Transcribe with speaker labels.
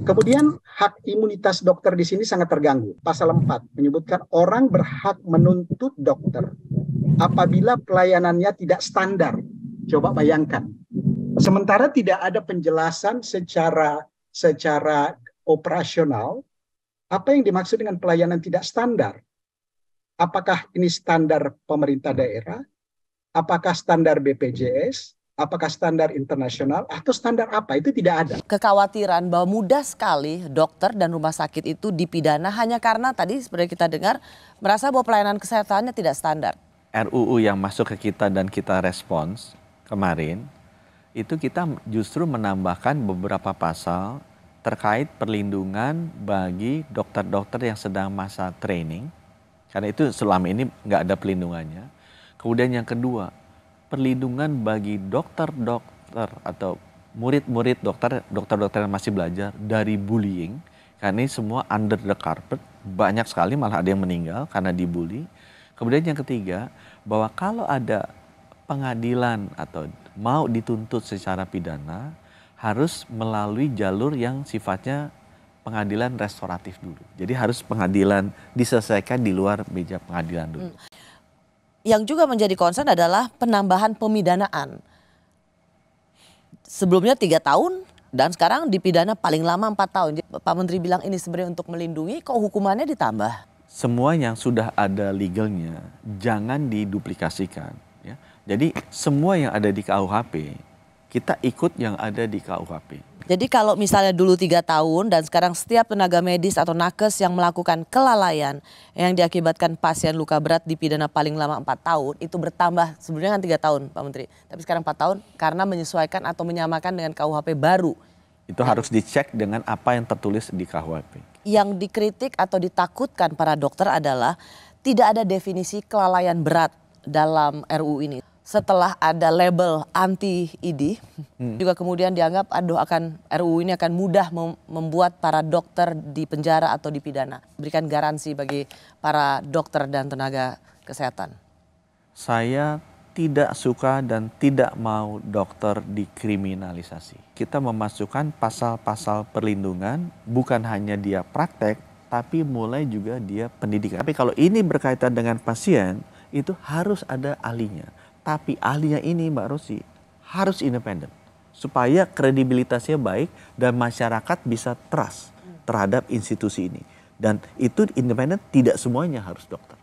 Speaker 1: Kemudian hak imunitas dokter di sini sangat terganggu. Pasal 4 menyebutkan orang berhak menuntut dokter apabila pelayanannya tidak standar. Coba bayangkan. Sementara tidak ada penjelasan secara operasional apa yang dimaksud dengan pelayanan tidak standar. Apakah ini standar pemerintah daerah? Apakah standar BPJS? Apakah standar internasional atau standar apa? Itu tidak ada.
Speaker 2: Kekhawatiran bahwa mudah sekali dokter dan rumah sakit itu dipidana hanya karena tadi seperti kita dengar merasa bahwa pelayanan kesehatannya tidak standar.
Speaker 3: RUU yang masuk ke kita dan kita respons kemarin, itu kita justru menambahkan beberapa pasal terkait perlindungan bagi dokter-dokter yang sedang masa training. Karena itu selama ini nggak ada pelindungannya. Kemudian yang kedua, perlindungan bagi dokter-dokter atau murid-murid dokter-dokter yang masih belajar dari bullying. Karena ini semua under the carpet, banyak sekali malah ada yang meninggal karena dibully. Kemudian yang ketiga, bahwa kalau ada pengadilan atau mau dituntut secara pidana, harus melalui jalur yang sifatnya pengadilan restoratif dulu. Jadi harus pengadilan diselesaikan di luar meja pengadilan dulu.
Speaker 2: Yang juga menjadi concern adalah penambahan pemidanaan. Sebelumnya 3 tahun dan sekarang dipidana paling lama 4 tahun. Pak Menteri bilang ini sebenarnya untuk melindungi, kok hukumannya ditambah?
Speaker 3: Semua yang sudah ada legalnya jangan diduplikasikan. Ya. Jadi semua yang ada di KUHP, kita ikut yang ada di KUHP.
Speaker 2: Jadi kalau misalnya dulu 3 tahun dan sekarang setiap tenaga medis atau nakes yang melakukan kelalaian yang diakibatkan pasien luka berat dipidana paling lama 4 tahun, itu bertambah sebelumnya kan 3 tahun Pak Menteri. Tapi sekarang 4 tahun karena menyesuaikan atau menyamakan dengan KUHP baru.
Speaker 3: Itu harus dicek dengan apa yang tertulis di KUHP.
Speaker 2: Yang dikritik atau ditakutkan para dokter adalah tidak ada definisi kelalaian berat dalam RUU ini. Setelah ada label anti-ID, juga kemudian dianggap RUU ini akan mudah membuat para dokter di penjara atau dipidana. Berikan garansi bagi para dokter dan tenaga kesehatan.
Speaker 3: Saya tidak suka dan tidak mau dokter dikriminalisasi. Kita memasukkan pasal-pasal perlindungan, bukan hanya dia praktek, tapi mulai juga dia pendidikan. Tapi kalau ini berkaitan dengan pasien, itu harus ada ahlinya. Tapi ahlinya ini Mbak Rosi harus independen supaya kredibilitasnya baik dan masyarakat bisa trust terhadap institusi ini. Dan itu independen, tidak semuanya harus dokter.